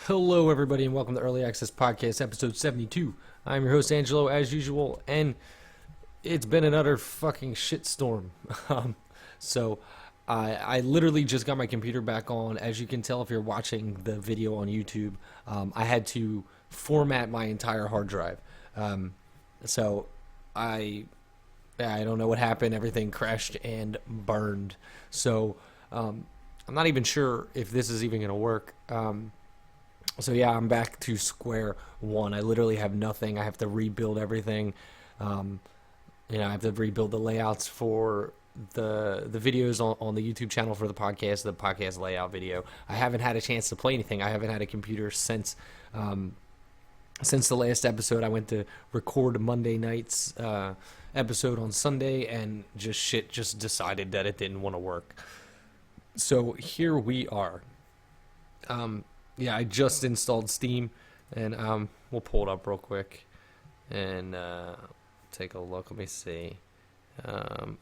Hello, everybody, and welcome to Early Access Podcast, episode 72. I'm your host, Angelo, as usual, and it's been another fucking shitstorm. So, I literally just got my computer back on. As you can tell if you're watching the video on YouTube, I had to format my entire hard drive. So, I don't know what happened. Everything crashed and burned. So, I'm not even sure if this is even going to work. So yeah, I'm back to square one. I literally have nothing. I have to rebuild everything. I have to rebuild the layouts for the videos on the YouTube channel for the podcast layout video. I haven't had a chance to play anything. I haven't had a computer since the last episode. I went to record Monday night's episode on Sunday, and just decided that it didn't want to work. So here we are. Yeah, I just installed Steam, and we'll pull it up real quick and take a look. Let me see.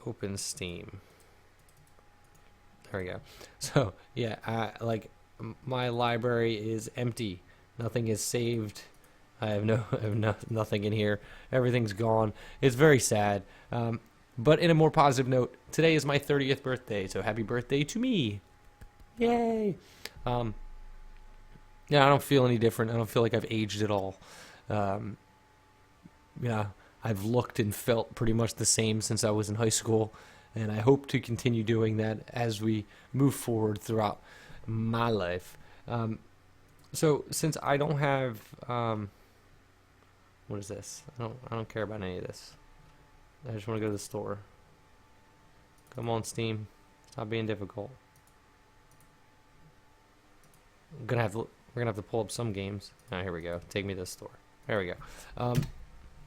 Open Steam. There we go. So yeah, my library is empty. Nothing is saved. I have nothing in here. Everything's gone. It's very sad. But in a more positive note, today is my 30th birthday, so happy birthday to me! Yay! Yeah, I don't feel any different. I don't feel like I've aged at all. Yeah, I've looked and felt pretty much the same since I was in high school, and I hope to continue doing that as we move forward throughout my life. So since I don't have, what is this? I don't care about any of this. I just want to go to the store. Come on, Steam. Stop being difficult. We're gonna have to pull up some games. Oh, here we go. Take me to the store. There we go.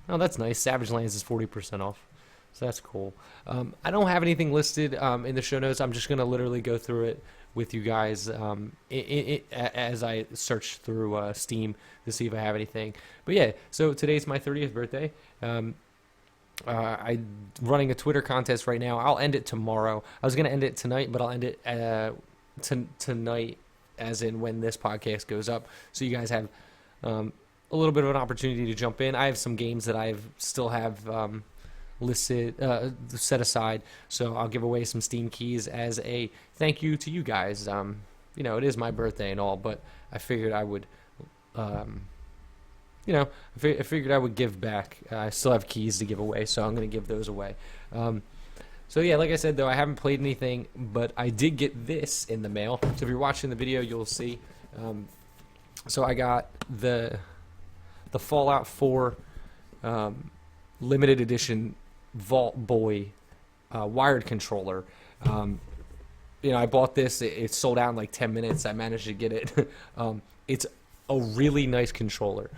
Oh, that's nice. Savage Lands is 40% off. So that's cool. I don't have anything listed in the show notes. I'm just going to literally go through it with you guys as I search through Steam to see if I have anything. But yeah, so today's my 30th birthday. I'm running a Twitter contest right now. I'll end it tomorrow. I was going to end it tonight, but I'll end it tonight, as in when this podcast goes up, so you guys have a little bit of an opportunity to jump in. I have some games that I still have listed, set aside, so I'll give away some Steam keys as a thank you to you guys. It is my birthday and all, but I figured I would, I figured I would give back. I still have keys to give away, so I'm going to give those away. So yeah, like I said, though, I haven't played anything, but I did get this in the mail. So if you're watching the video, you'll see. So I got the Fallout 4 limited edition Vault Boy wired controller. I bought this. It sold out in like 10 minutes. I managed to get it. It's a really nice controller.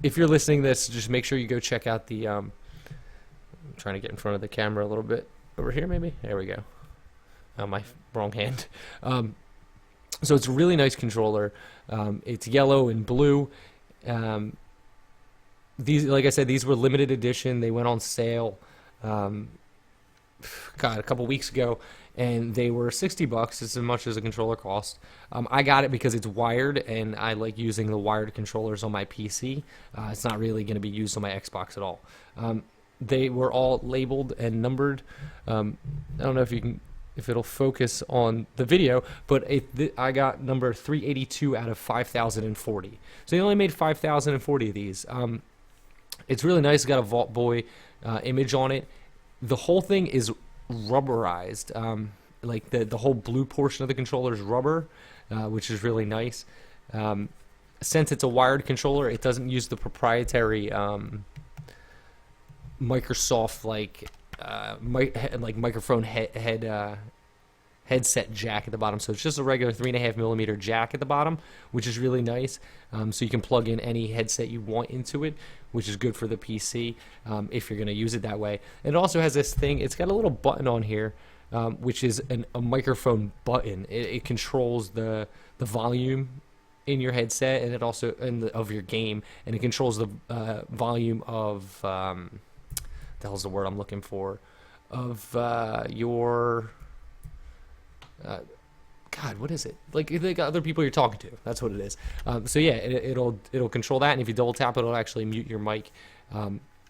If you're listening to this, just make sure you go check out the... I'm trying to get in front of the camera a little bit. Over here, maybe? There we go. Oh, my wrong hand. So it's a really nice controller. It's yellow and blue. These, like I said, these were limited edition. They went on sale, a couple weeks ago, and they were $60. It's as much as a controller cost. I got it because it's wired, and I like using the wired controllers on my PC. It's not really going to be used on my Xbox at all. They were all labeled and numbered. I don't know if it'll focus on the video, but I got number 382 out of 5,040. So they only made 5,040 of these. It's really nice. It's got a Vault Boy image on it. The whole thing is rubberized. Like the whole blue portion of the controller is rubber, which is really nice. Since it's a wired controller, it doesn't use the proprietary Microsoft microphone headset jack at the bottom. So it's just a regular 3.5mm jack at the bottom, which is really nice. So you can plug in any headset you want into it, which is good for the PC if you're going to use it that way. And it also has this thing. It's got a little button on here, which is a microphone button. It controls the volume in your headset, and it also of your game, and it controls the volume of the hell's the word I'm looking for, of your God, God, what is it? Like other people you're talking to. That's what it is. So yeah, it'll control that, and if you double tap, it'll actually mute your mic.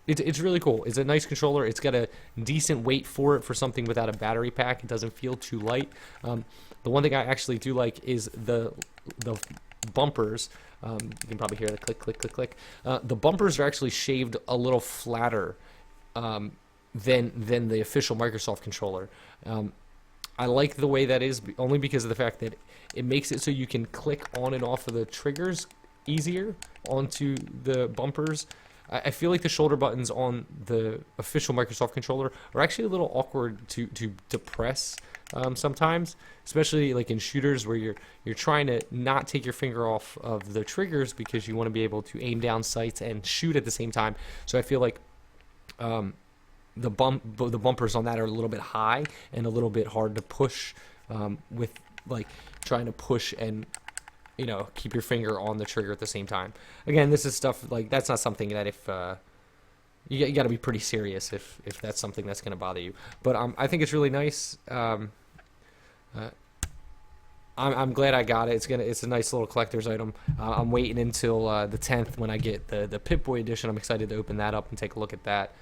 It's really cool. It's a nice controller. It's got a decent weight for it for something without a battery pack. It doesn't feel too light. The one thing I actually do like is the bumpers. You can probably hear the click, click, click, click. The bumpers are actually shaved a little flatter than the official Microsoft controller. I like the way that is only because of the fact that it makes it so you can click on and off of the triggers easier onto the bumpers. I feel like the shoulder buttons on the official Microsoft controller are actually a little awkward to press sometimes, especially like in shooters where you're trying to not take your finger off of the triggers because you want to be able to aim down sights and shoot at the same time. So I feel like the bumpers on that are a little bit high and a little bit hard to push with like trying to push and keep your finger on the trigger at the same time. Again, this is stuff like that's not something that if you got to be pretty serious if that's something that's going to bother you. But I think it's really nice. I'm glad I got it. It's a nice little collector's item. I'm waiting until the 10th when I get the Pip-Boy edition. I'm excited to open that up and take a look at that.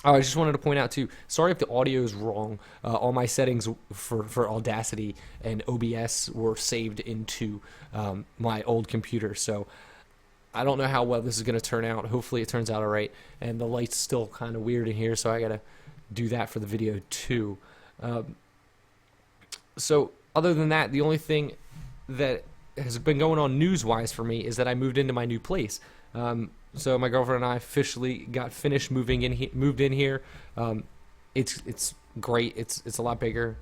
I just wanted to point out too, sorry if the audio is wrong. All my settings for Audacity and OBS were saved into my old computer, so I don't know how well this is going to turn out. Hopefully it turns out alright, and the light's still kind of weird in here, so I got to do that for the video too. So other than that, the only thing that has been going on news-wise for me is that I moved into my new place. So my girlfriend and I officially got finished moved in here. It's great. It's a lot bigger.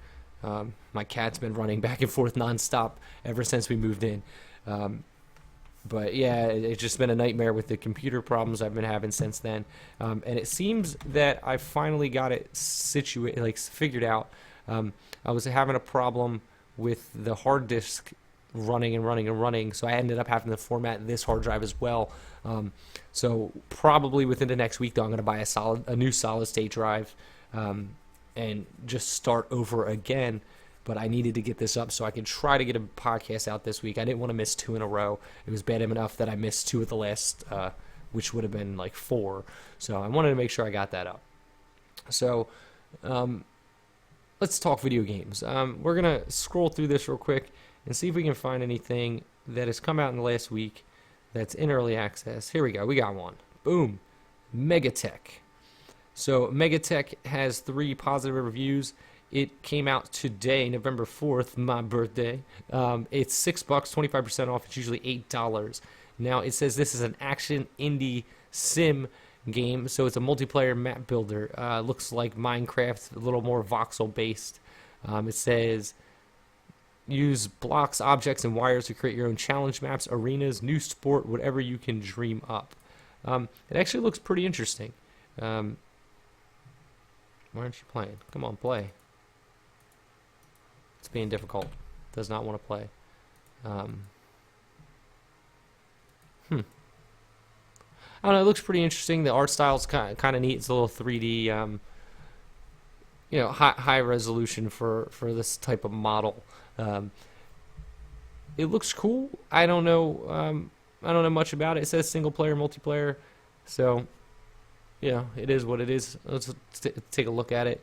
My cat's been running back and forth nonstop ever since we moved in. But yeah, it's just been a nightmare with the computer problems I've been having since then. And it seems that I finally got it figured out. I was having a problem with the hard disk running, so I ended up having to format this hard drive as well. So probably within the next week, though, I'm going to buy a new solid state drive and just start over again. But I needed to get this up so I could try to get a podcast out this week. I didn't want to miss 2 in a row. It was bad enough that I missed 2 of the last, which would have been like 4. So I wanted to make sure I got that up. So let's talk video games. We're going to scroll through this real quick and see if we can find anything that has come out in the last week that's in early access. Here we go. We got one. Boom. Megatech. So Megatech has 3 positive reviews. It came out today, November 4th, my birthday. It's $6, 25% off. It's usually $8. Now, it says this is an action indie sim game, so it's a multiplayer map builder. Looks like Minecraft, a little more voxel-based. It says use blocks, objects, and wires to create your own challenge maps, arenas, new sport, whatever you can dream up. It actually looks pretty interesting. Why aren't you playing? Come on, play. It's being difficult. Does not want to play. I don't know. It looks pretty interesting. The art style's kind of neat. It's a little 3D, high resolution for this type of model. It looks cool. I don't know much about it. It says single player, multiplayer, so it is what it is. Let's take a look at it.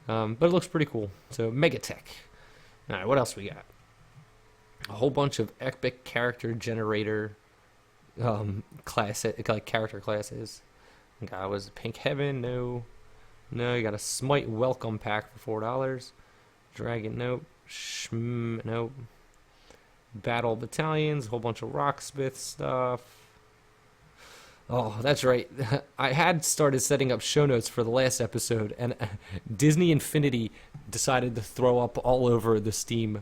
But it looks pretty cool. So Megatech. All right, what else we got? A whole bunch of epic character generator character classes. I was Pink Heaven, no. You got a Smite welcome pack for $4. Dragon, nope. Nope. Battle battalions, a whole bunch of Rocksmith stuff. Oh, that's right. I had started setting up show notes for the last episode, and Disney Infinity decided to throw up all over the Steam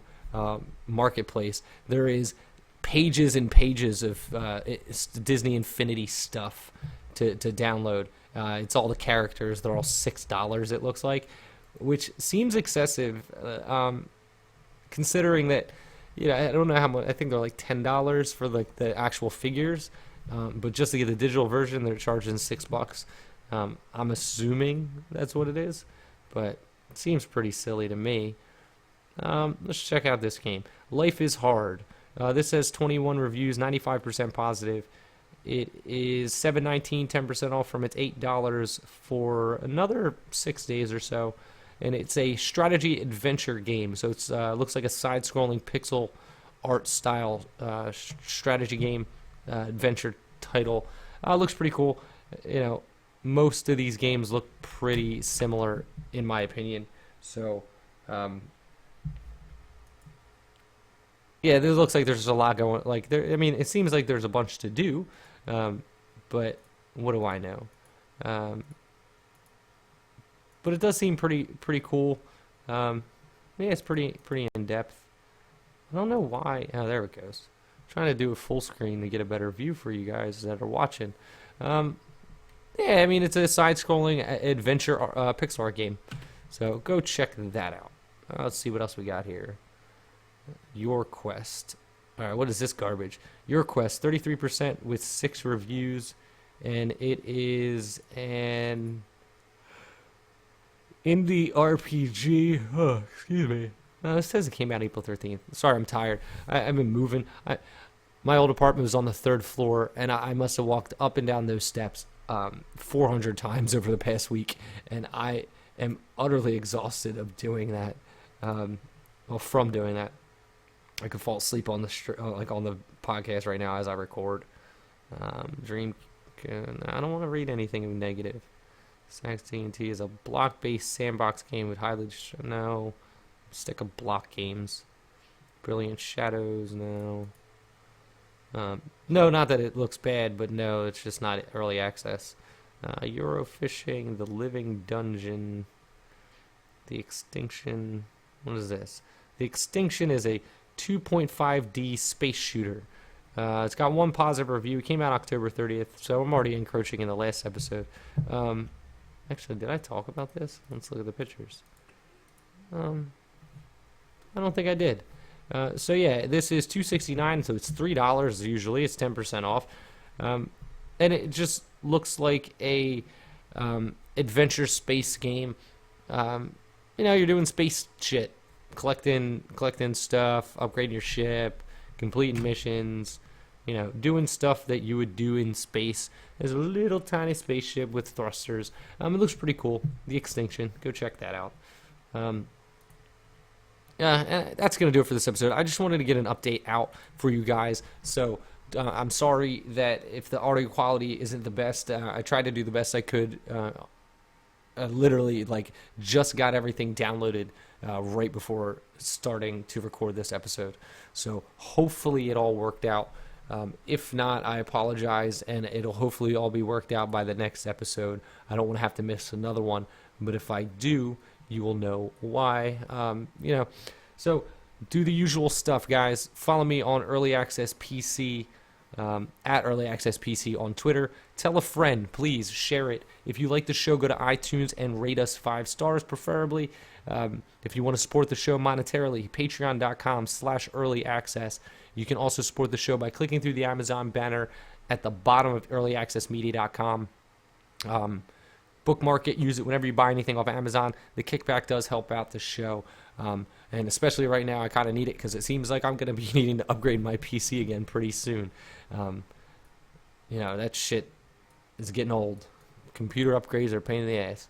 marketplace. There is pages and pages of Disney Infinity stuff to download. It's all the characters. They're all $6, it looks like, which seems excessive, considering that, I don't know how much. I think they're like $10 for like the actual figures. But just to get the digital version, they're charging $6. I'm assuming that's what it is, but it seems pretty silly to me. Let's check out this game. Life is Hard. This has 21 reviews, 95% positive. It is $7.19, 10% off from its $8 for another 6 days or so. And it's a strategy adventure game. So it looks like a side-scrolling pixel art style strategy game adventure title. Looks pretty cool. You know, most of these games look pretty similar in my opinion. So, yeah, this looks like there's a lot going. Like there, I mean, it seems like there's a bunch to do, but what do I know? But it does seem pretty cool. Yeah, it's pretty in depth. I don't know why. Oh, there it goes. I'm trying to do a full screen to get a better view for you guys that are watching. Yeah, I mean, it's a side-scrolling adventure pixel art game. So go check that out. Let's see what else we got here. Your Quest. All right, what is this garbage? Your Quest, 33% with 6 reviews, and it is an indie RPG. Oh, excuse me. It says it came out April 13th. Sorry, I'm tired. I've been moving. My old apartment was on the 3rd floor, and I must have walked up and down those steps 400 times over the past week, and I am utterly exhausted of doing that. Well, from doing that. I could fall asleep on the like on the podcast right now as I record. Dream. I don't want to read anything negative. Snacks TNT is a block-based sandbox game with highly no. Stick of block games. Brilliant Shadows, no. No, not that it looks bad, but no, it's just not early access. Eurofishing, The Living Dungeon, The Extinction. What is this? The Extinction is a 2.5D space shooter. It's got 1 positive review. It came out October 30th, so I'm already encroaching in the last episode. Actually, did I talk about this? Let's look at the pictures. I don't think I did. So yeah, this is $2.69, so it's $3 usually. It's 10% off, and it just looks like a adventure space game. You know, you're doing space shit, collecting stuff, upgrading your ship, completing missions. You know, doing stuff that you would do in space. There's a little tiny spaceship with thrusters. It looks pretty cool. The Extinction. Go check that out. Yeah, and that's going to do it for this episode. I just wanted to get an update out for you guys. So I'm sorry that if the audio quality isn't the best. I tried to do the best I could. Literally, like, just got everything downloaded right before starting to record this episode. So hopefully it all worked out. If not, I apologize, and it'll hopefully all be worked out by the next episode. I don't want to have to miss another one, but if I do, you will know why. You know, so do the usual stuff, guys. Follow me on Early Access PC, at Early Access PC on Twitter. Tell a friend, please share it. If you like the show, go to iTunes and rate us 5 stars, preferably. If you want to support the show monetarily, patreon.com/early access. You can also support the show by clicking through the Amazon banner at the bottom of earlyaccessmedia.com. Bookmark it, use it whenever you buy anything off of Amazon. The kickback does help out the show. And especially right now, I kind of need it because it seems like I'm going to be needing to upgrade my PC again pretty soon. You know, that shit is getting old. Computer upgrades are a pain in the ass.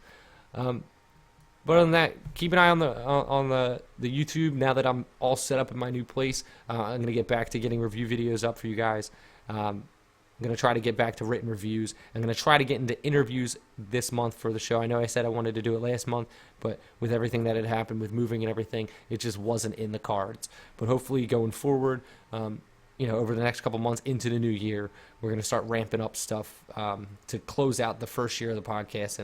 But other than that, keep an eye on the YouTube. Now that I'm all set up in my new place, I'm going to get back to getting review videos up for you guys. I'm going to try to get back to written reviews. I'm going to try to get into interviews this month for the show. I know I said I wanted to do it last month, but with everything that had happened with moving and everything, it just wasn't in the cards. But hopefully going forward, you know, over the next couple months into the new year, we're going to start ramping up stuff to close out the first year of the podcast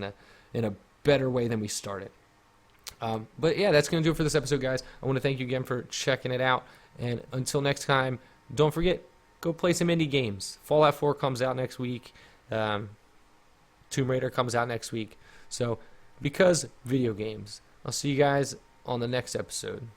in a better way than we started. But yeah, that's going to do it for this episode, guys. I want to thank you again for checking it out. And until next time, don't forget, go play some indie games. Fallout 4 comes out next week. Tomb Raider comes out next week. So, because video games. I'll see you guys on the next episode.